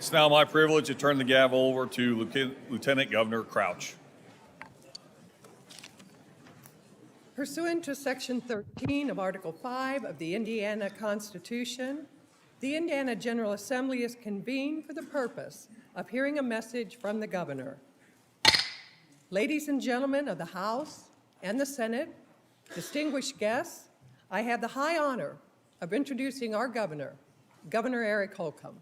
It's now my privilege to turn the gavel over to Lieutenant Governor Crouch. Pursuant to Section 13 of Article 5 of the Indiana Constitution, the Indiana General Assembly is convened for the purpose of hearing a message from the governor. Ladies and gentlemen of the House and the Senate, distinguished guests, I have the high honor of introducing our governor, Governor Eric Holcomb.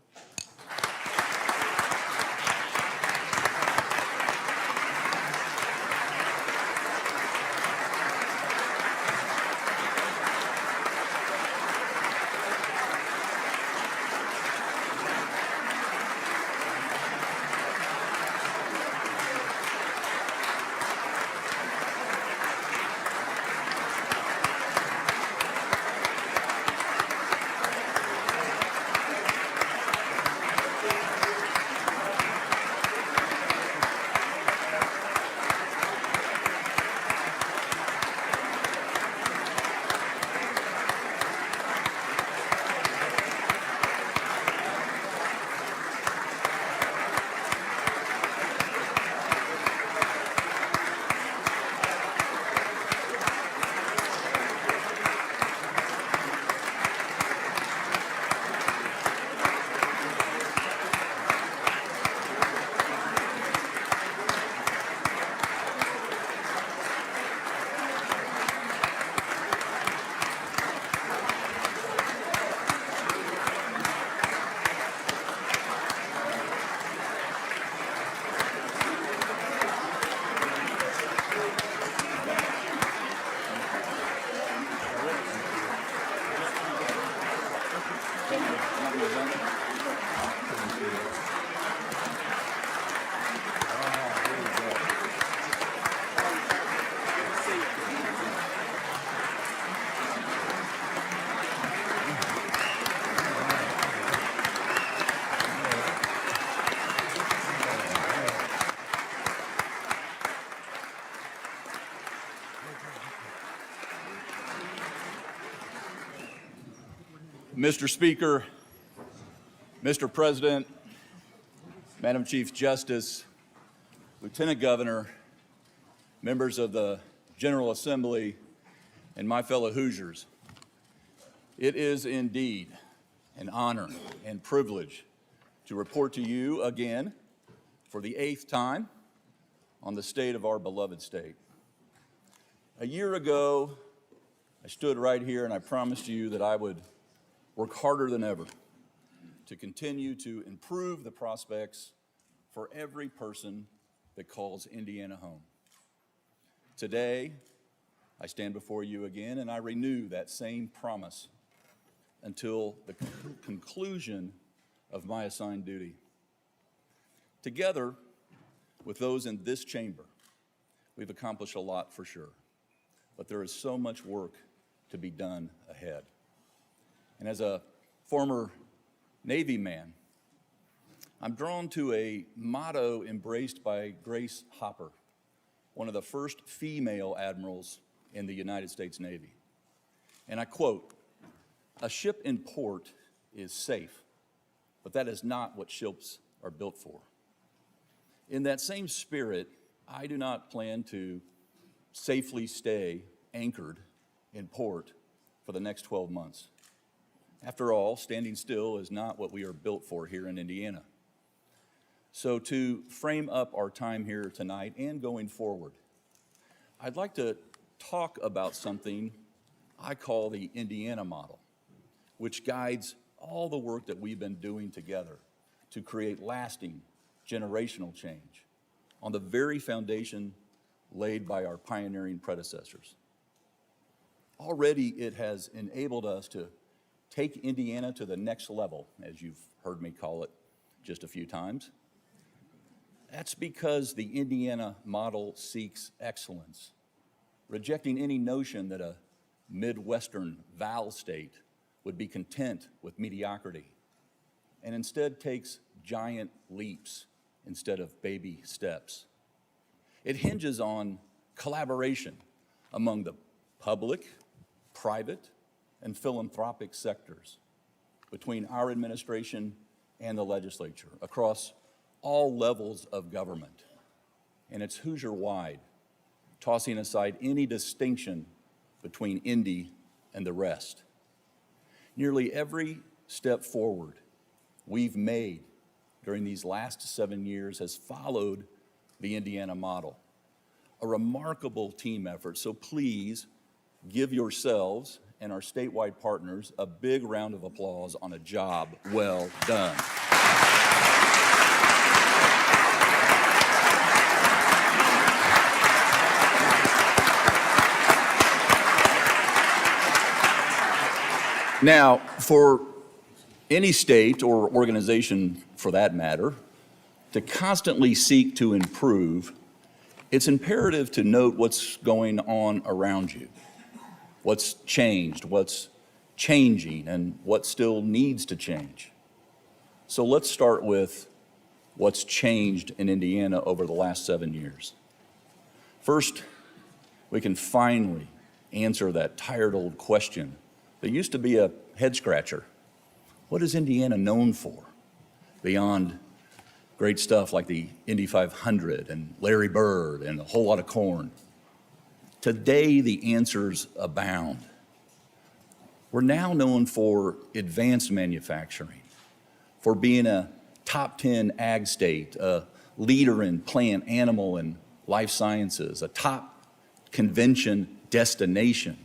Mr. Speaker, Mr. President, Madam Chief Justice, Lieutenant Governor, members of the General Assembly, and my fellow Hoosiers, it is indeed an honor and privilege to report to you again for the 8th time on the state of our beloved state. A year ago, I stood right here and I promised you that I would work harder than ever to continue to improve the prospects for every person that calls Indiana home. Today, I stand before you again and I renew that same promise until the conclusion of my assigned duty. Together with those in this chamber, we've accomplished a lot for sure, but there is so much work to be done ahead. And as a former Navy man, I'm drawn to a motto embraced by Grace Hopper, one of the first female admirals in the United States Navy. And I quote, "A ship in port is safe, but that is not what ships are built for." In that same spirit, I do not plan to safely stay anchored in port for the next 12 months. After all, standing still is not what we are built for here in Indiana. So to frame up our time here tonight and going forward, I'd like to talk about something I call the Indiana model, which guides all the work that we've been doing together to create lasting generational change on the very foundation laid by our pioneering predecessors. Already it has enabled us to take Indiana to the next level, as you've heard me call it just a few times. That's because the Indiana model seeks excellence, rejecting any notion that a Midwestern Val state would be content with mediocrity, and instead takes giant leaps instead of baby steps. It hinges on collaboration among the public, private, and philanthropic sectors between our administration and the legislature across all levels of government. And it's Hoosier-wide, tossing aside any distinction between Indy and the rest. Nearly every step forward we've made during these last 7 years has followed the Indiana model, a remarkable team effort. So please give yourselves and our statewide partners a big round of applause on a job well done. Now, for any state or organization for that matter to constantly seek to improve, it's imperative to note what's going on around you, what's changed, what's changing, and what still needs to change. So let's start with what's changed in Indiana over the last 7 years. First, we can finally answer that tired old question that used to be a head scratcher. What is Indiana known for beyond great stuff like the Indy 500 and Larry Bird and a whole lot of corn? Today, the answers abound. We're now known for advanced manufacturing, for being a top 10 ag state, a leader in plant, animal, and life sciences, a top convention destination,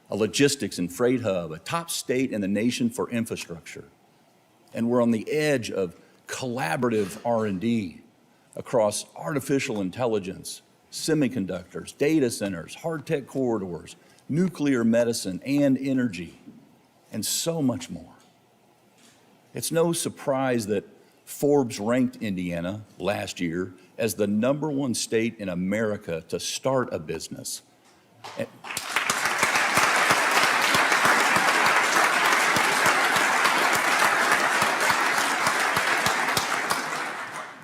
a logistics and freight hub, a top state in the nation for infrastructure. And we're on the edge of collaborative R&D across artificial intelligence, semiconductors, data centers, hard tech corridors, nuclear medicine, and energy, and so much more. It's no surprise that Forbes ranked Indiana last year as the #1 state in America to start a business.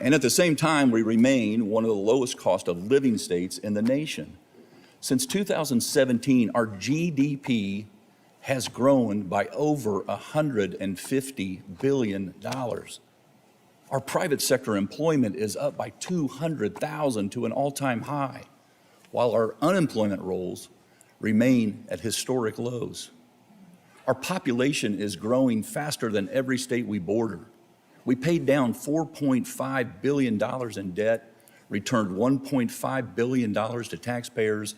And at the same time, we remain one of the lowest cost of living states in the nation. Since 2017, our GDP has grown by over $150 billion. Our private sector employment is up by 200,000 to an all-time high, while our unemployment rolls remain at historic lows. Our population is growing faster than every state we border. We paid down $4.5 billion in debt, returned $1.5 billion to taxpayers,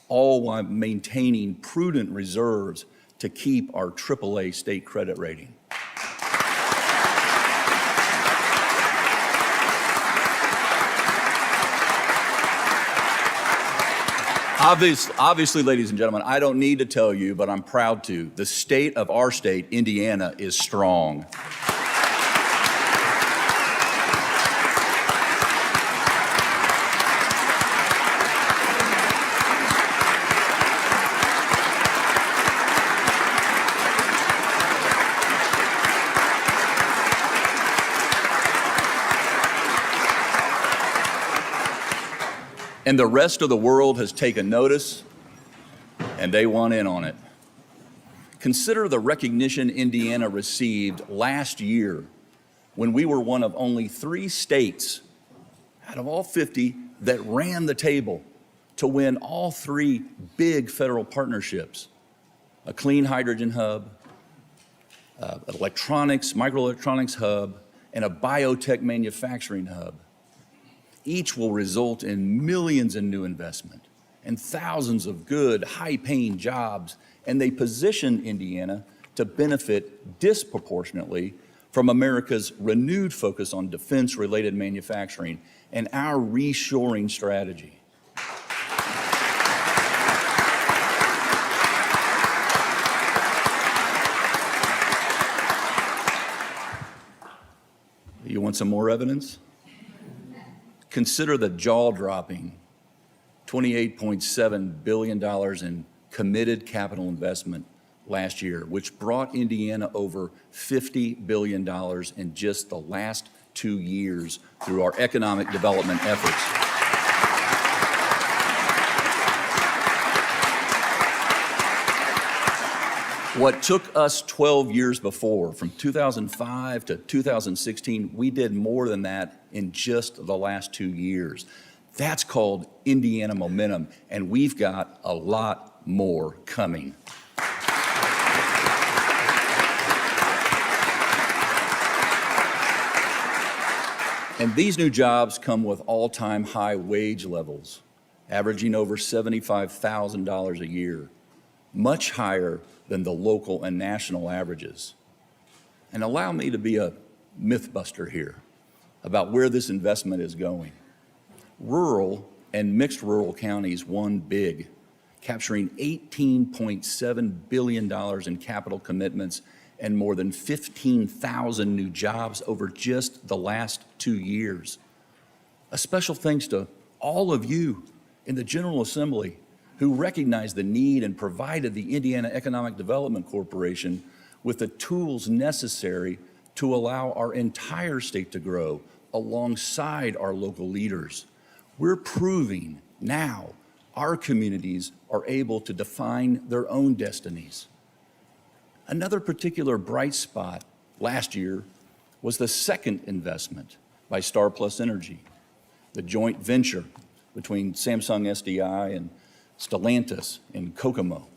all while maintaining prudent reserves to keep our AAA state credit rating. Obviously, ladies and gentlemen, I don't need to tell you, but I'm proud to. The state of our state, Indiana, is strong. And the rest of the world has taken notice, and they want in on it. Consider the recognition Indiana received last year when we were one of only 3 states out of all 50 that ran the table to win all 3 big federal partnerships: a clean hydrogen hub, electronics, microelectronics hub, and a biotech manufacturing hub. Each will result in millions in new investment and thousands of good, high-paying jobs, and they position Indiana to benefit disproportionately from America's renewed focus on defense-related manufacturing and our reshoring strategy. You want some more evidence? Consider the jaw-dropping $28.7 billion in committed capital investment last year, which brought Indiana over $50 billion in just the last 2 years through our economic development efforts. What took us 12 years before, from 2005 to 2016, we did more than that in just the last 2 years. That's called Indiana momentum, and we've got a lot more coming. And these new jobs come with all-time high wage levels, averaging over $75,000 a year, much higher than the local and national averages. And allow me to be a myth buster here about where this investment is going. Rural and mixed rural counties won big, capturing $18.7 billion in capital commitments and more than 15,000 new jobs over just the last 2 years. A special thanks to all of you in the General Assembly who recognized the need and provided the Indiana Economic Development Corporation with the tools necessary to allow our entire state to grow alongside our local leaders. We're proving now our communities are able to define their own destinies. Another particular bright spot last year was the second investment by Star Plus Energy, the joint venture between Samsung SDI and Stellantis in Kokomo,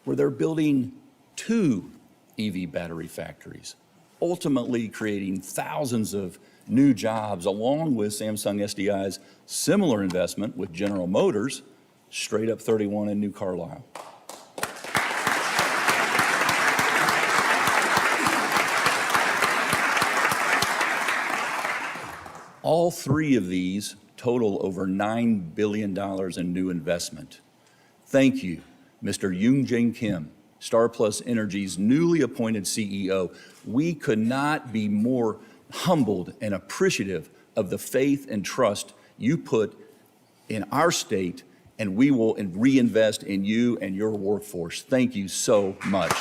where they're building 2 EV battery factories, ultimately creating thousands of new jobs, along with Samsung SDI's similar investment with General Motors, straight up 31 in New Carlisle. All 3 of these total over $9 billion in new investment. Thank you, Mr. Yoon-Jae Kim, Star Plus Energy's newly appointed CEO. We could not be more humbled and appreciative of the faith and trust you put in our state, and we will reinvest in you and your workforce. Thank you so much.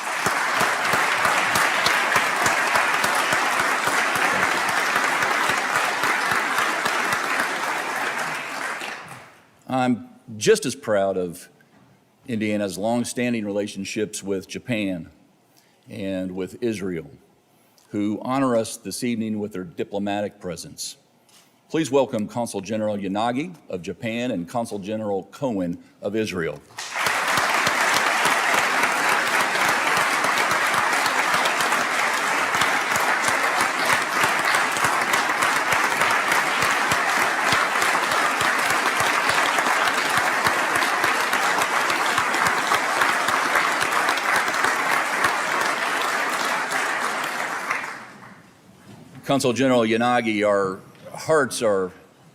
I'm just as proud of Indiana's longstanding relationships with Japan and with Israel, who honor us this evening with their diplomatic presence. Please welcome Consul General Yanagi of Japan and Consul General Cohen of Israel. Consul General Yanagi, our hearts are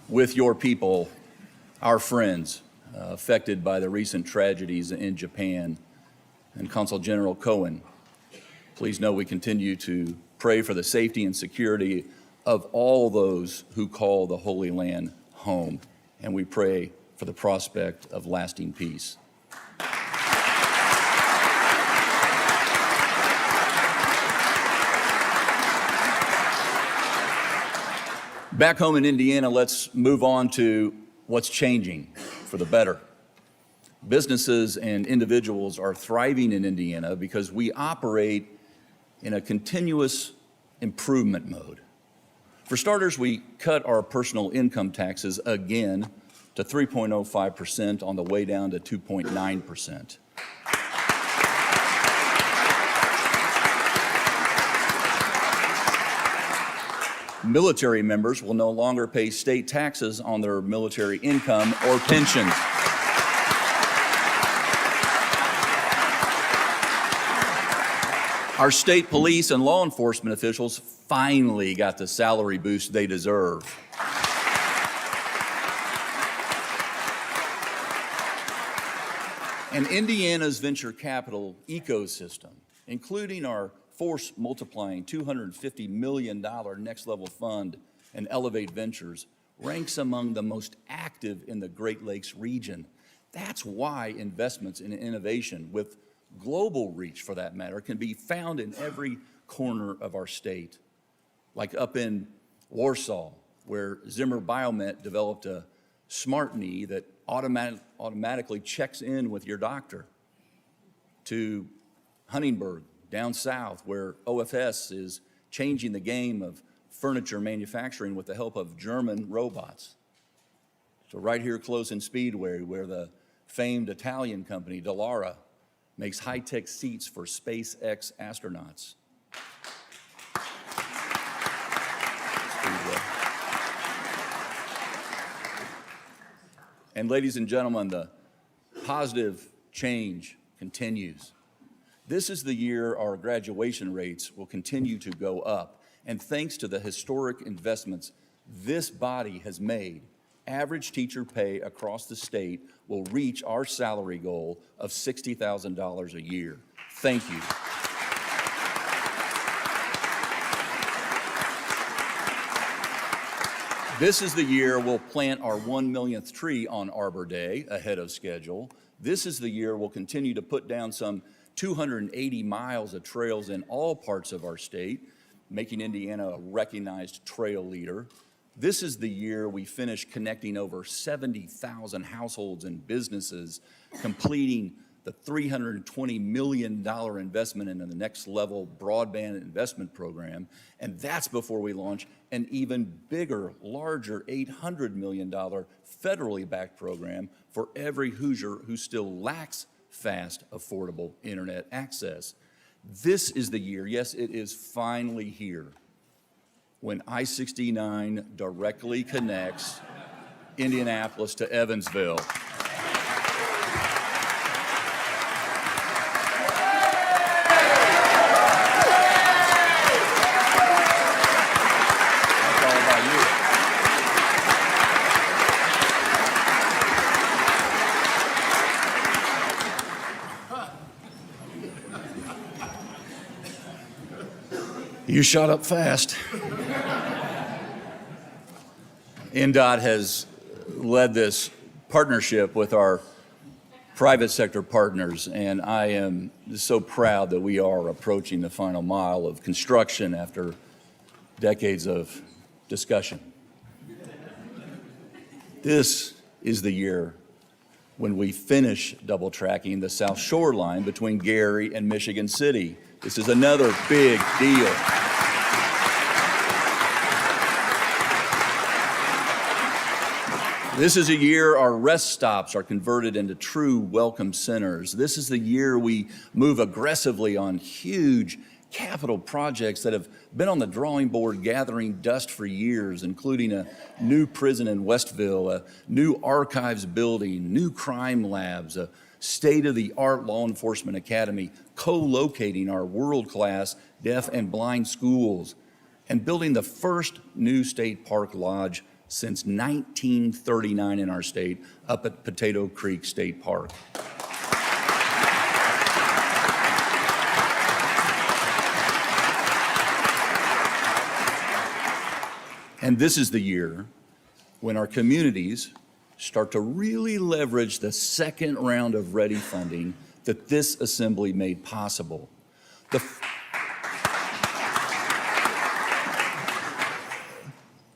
with your people, our friends, affected by the recent tragedies in Japan. And Consul General Cohen, please know we continue to pray for the safety and security of all those who call the Holy Land home, and we pray for the prospect of lasting peace. Back home in Indiana, let's move on to what's changing for the better. Businesses and individuals are thriving in Indiana because we operate in a continuous improvement mode. For starters, we cut our personal income taxes again to 3.05% on the way down to 2.9%. Military members will no longer pay state taxes on their military income or pensions. Our state police and law enforcement officials finally got the salary boost they deserve. And Indiana's venture capital ecosystem, including our force multiplying $250 million next level fund and Elevate Ventures, ranks among the most active in the Great Lakes region. That's why investments in innovation, with global reach for that matter, can be found in every corner of our state. Like up in Warsaw, where Zimmer Biomet developed a smart knee that automatically checks in with your doctor, to Huntingburg, down south, where OFS is changing the game of furniture manufacturing with the help of German robots. So right here close in Speedway, where the famed Italian company, Dallara, makes high-tech seats for SpaceX astronauts. Speedway. And ladies and gentlemen, the positive change continues. This is the year our graduation rates will continue to go up. And thanks to the historic investments this body has made, average teacher pay across the state will reach our salary goal of $60,000 a year. Thank you. This is the year we'll plant our 1 millionth tree on Arbor Day ahead of schedule. This is the year we'll continue to put down some 280 miles of trails in all parts of our state, making Indiana a recognized trail leader. This is the year we finish connecting over 70,000 households and businesses, completing the $320 million investment in the next level broadband investment program. And that's before we launch an even bigger, larger $800 million federally backed program for every Hoosier who still lacks fast, affordable internet access. This is the year, yes, it is finally here, when I-69 directly connects Indianapolis to Evansville. That's all about you. You shot up fast. INDOT has led this partnership with our private sector partners, and I am so proud that we are approaching the final mile of construction after decades of discussion. This is the year when we finish double tracking the South Shore line between Gary and Michigan City. This is another big deal. This is a year our rest stops are converted into true welcome centers. This is the year we move aggressively on huge capital projects that have been on the drawing board gathering dust for years, including a new prison in Westville, a new archives building, new crime labs, a state-of-the-art law enforcement academy, co-locating our world-class deaf and blind schools, and building the first new state park lodge since 1939 in our state, up at Potato Creek State Park. And this is the year when our communities start to really leverage the second round of READY funding that this assembly made possible.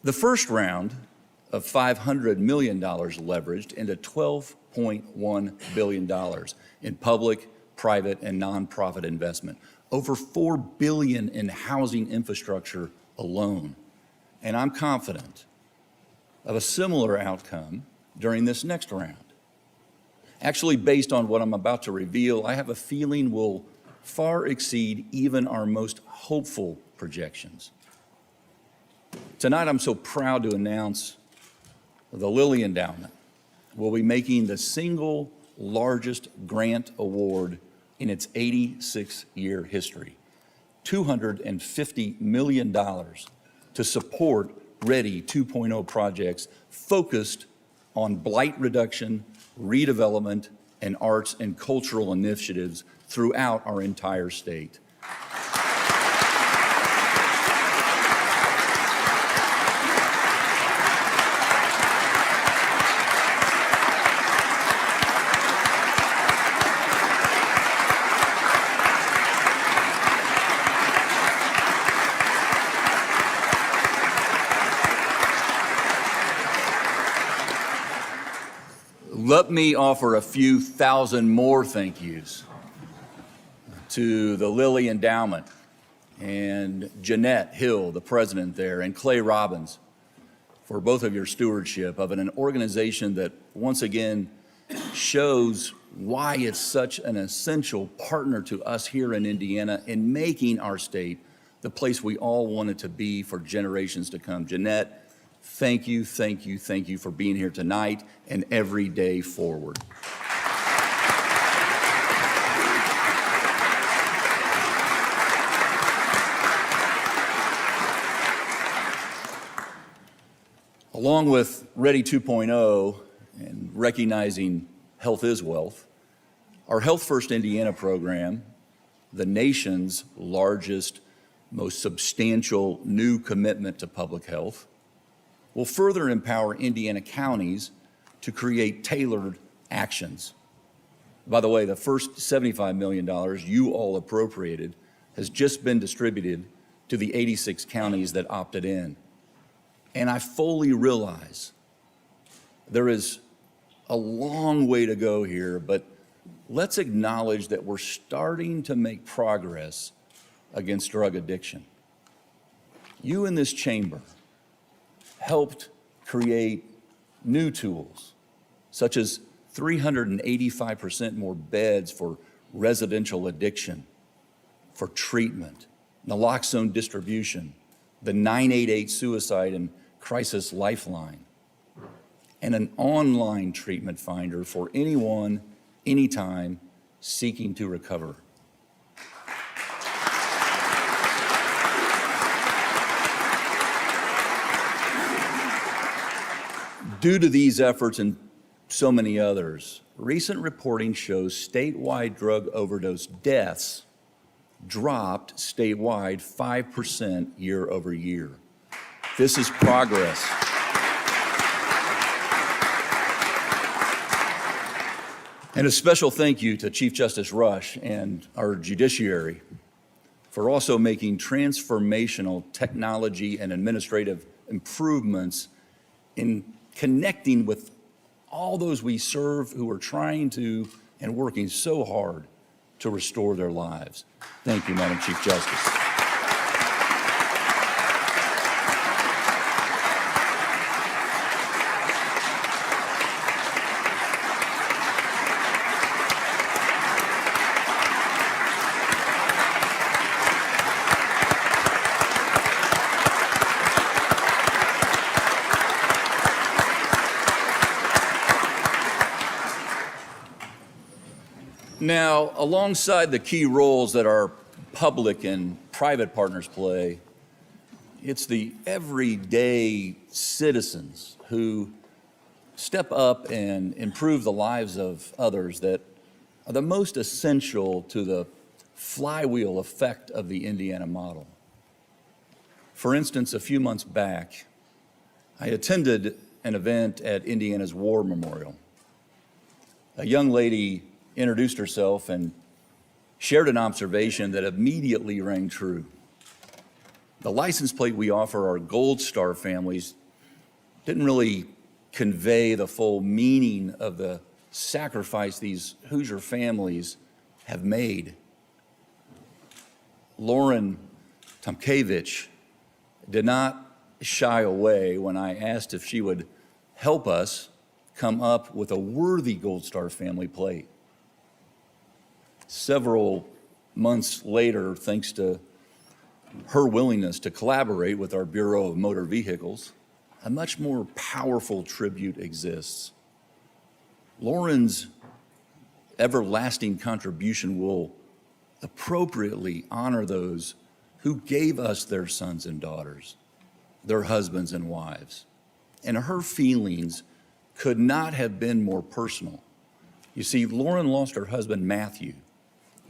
The first round of $500 million leveraged into $12.1 billion in public, private, and nonprofit investment, over $4 billion in housing infrastructure alone. And I'm confident of a similar outcome during this next round. Actually, based on what I'm about to reveal, I have a feeling will far exceed even our most hopeful projections. Tonight, I'm so proud to announce the Lilly Endowment will be making the single largest grant award in its 86-year history, $250 million to support READY 2.0 projects focused on blight reduction, redevelopment, and arts and cultural initiatives throughout our entire state. Let me offer a few thousand more thank yous to the Lilly Endowment and Jeanette Hill, the president there, and Clay Robbins for both of your stewardship of an organization that once again shows why it's such an essential partner to us here in Indiana in making our state the place we all want it to be for generations to come. Jeanette, thank you, thank you, thank you for being here tonight and every day forward. Along with Ready 2.0 and recognizing health is wealth, our Health First Indiana program, the nation's largest, most substantial new commitment to public health, will further empower Indiana counties to create tailored actions. By the way, the first $75 million you all appropriated has just been distributed to the 86 counties that opted in. And I fully realize there is a long way to go here, but let's acknowledge that we're starting to make progress against drug addiction. You in this chamber helped create new tools, such as 385% more beds for residential addiction, for treatment, naloxone distribution, the 988 suicide and crisis lifeline, and an online treatment finder for anyone, anytime seeking to recover. Due to these efforts and so many others, recent reporting shows statewide drug overdose deaths dropped statewide 5% year over year. This is progress. And a special thank you to Chief Justice Rush and our judiciary for also making transformational technology and administrative improvements in connecting with all those we serve who are trying to and working so hard to restore their lives. Thank you, Madam Chief Justice. Now, alongside the key roles that our public and private partners play, it's the everyday citizens who step up and improve the lives of others that are the most essential to the flywheel effect of the Indiana model. For instance, a few months back, I attended an event at Indiana's War Memorial. A young lady introduced herself and shared an observation that immediately rang true. The license plate we offer our Gold Star families didn't really convey the full meaning of the sacrifice these Hoosier families have made. Lauren Tomkevich did not shy away when I asked if she would help us come up with a worthy Gold Star family plate. Several months later, thanks to her willingness to collaborate with our Bureau of Motor Vehicles, a much more powerful tribute exists. Lauren's everlasting contribution will appropriately honor those who gave us their sons and daughters, their husbands and wives. And her feelings could not have been more personal. You see, Lauren lost her husband, Matthew,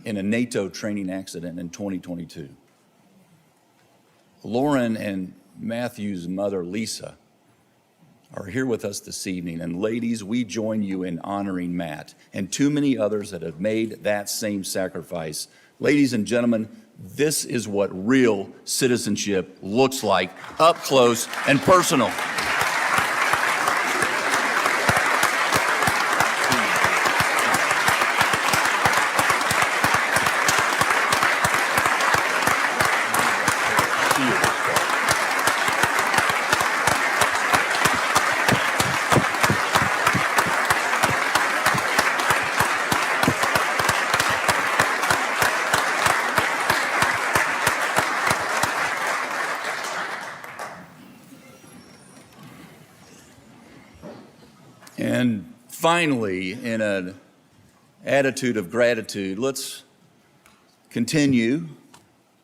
in a NATO training accident in 2022. Lauren and Matthew's mother, Lisa, are here with us this evening. And ladies, we join you in honoring Matt and too many others that have made that same sacrifice. Ladies and gentlemen, this is what real citizenship looks like, up close and personal. finally, in an attitude of gratitude, let's continue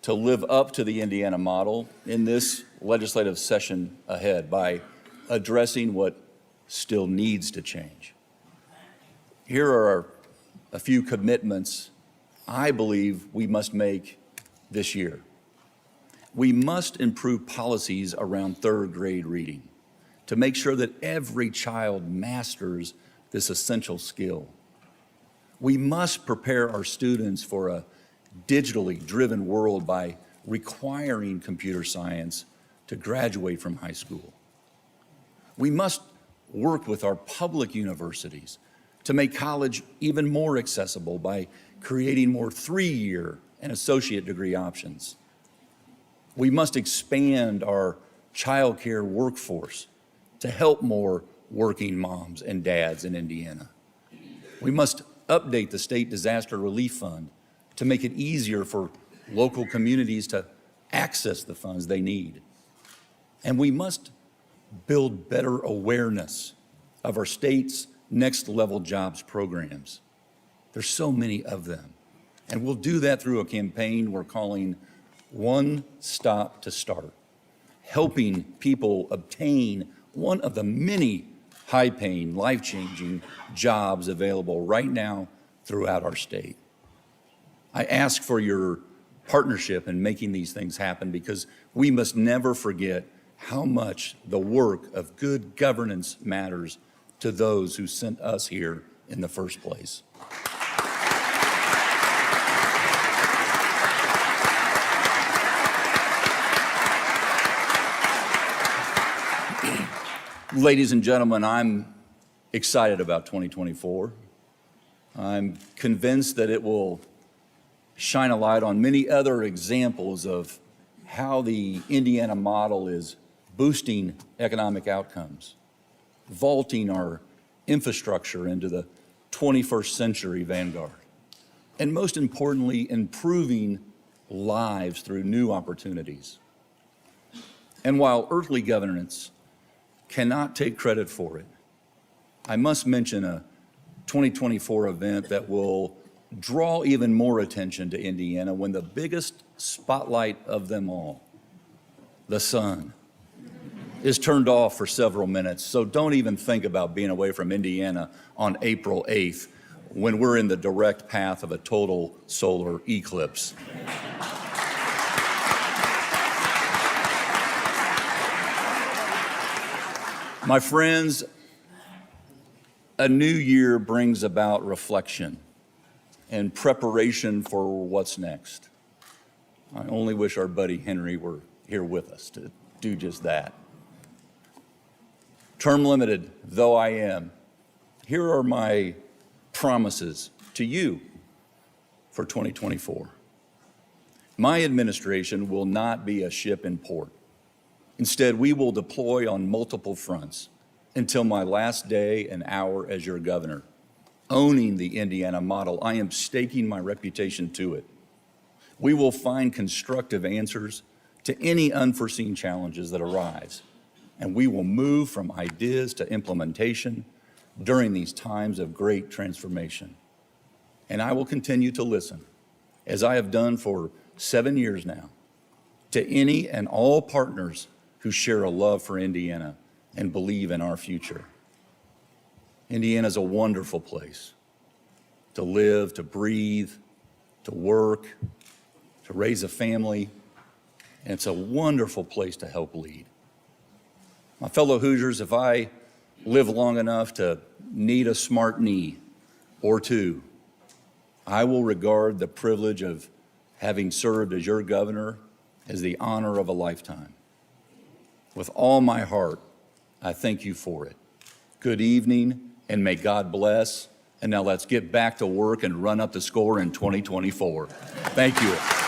to live up to the Indiana model in this legislative session ahead by addressing what still needs to change. Here are a few commitments I believe we must make this year. We must improve policies around third grade reading to make sure that every child masters this essential skill. We must prepare our students for a digitally driven world by requiring computer science to graduate from high school. We must work with our public universities to make college even more accessible by creating more three-year and associate degree options. We must expand our child care workforce to help more working moms and dads in Indiana. We must update the State Disaster Relief Fund to make it easier for local communities to access the funds they need. And we must build better awareness of our state's next level jobs programs. There's so many of them. And we'll do that through a campaign we're calling One Stop to Start, helping people obtain one of the many high-paying, life-changing jobs available right now throughout our state. I ask for your partnership in making these things happen because we must never forget how much the work of good governance matters to those who sent us here in the first place. Ladies and gentlemen, I'm excited about 2024. I'm convinced that it will shine a light on many other examples of how the Indiana model is boosting economic outcomes, vaulting our infrastructure into the 21st century vanguard, and most importantly, improving lives through new opportunities. And while earthly governance cannot take credit for it, I must mention a 2024 event that will draw even more attention to Indiana when the biggest spotlight of them all, the sun, is turned off for several minutes. So don't even think about being away from Indiana on April 8th when we're in the direct path of a total solar eclipse. My friends, a new year brings about reflection and preparation for what's next. I only wish our buddy Henry were here with us to do just that. Term limited though I am, here are my promises to you for 2024. My administration will not be a ship in port. Instead, we will deploy on multiple fronts until my last day and hour as your governor. Owning the Indiana model, I am staking my reputation to it. We will find constructive answers to any unforeseen challenges that arise, and we will move from ideas to implementation during these times of great transformation. And I will continue to listen, as I have done for 7 years now, to any and all partners who share a love for Indiana and believe in our future. Indiana is a wonderful place to live, to breathe, to work, to raise a family, and it's a wonderful place to help lead. My fellow Hoosiers, if I live long enough to need a smart knee or two, I will regard the privilege of having served as your governor as the honor of a lifetime. With all my heart, I thank you for it. Good evening, and may God bless. And now let's get back to work and run up the score in 2024. Thank you.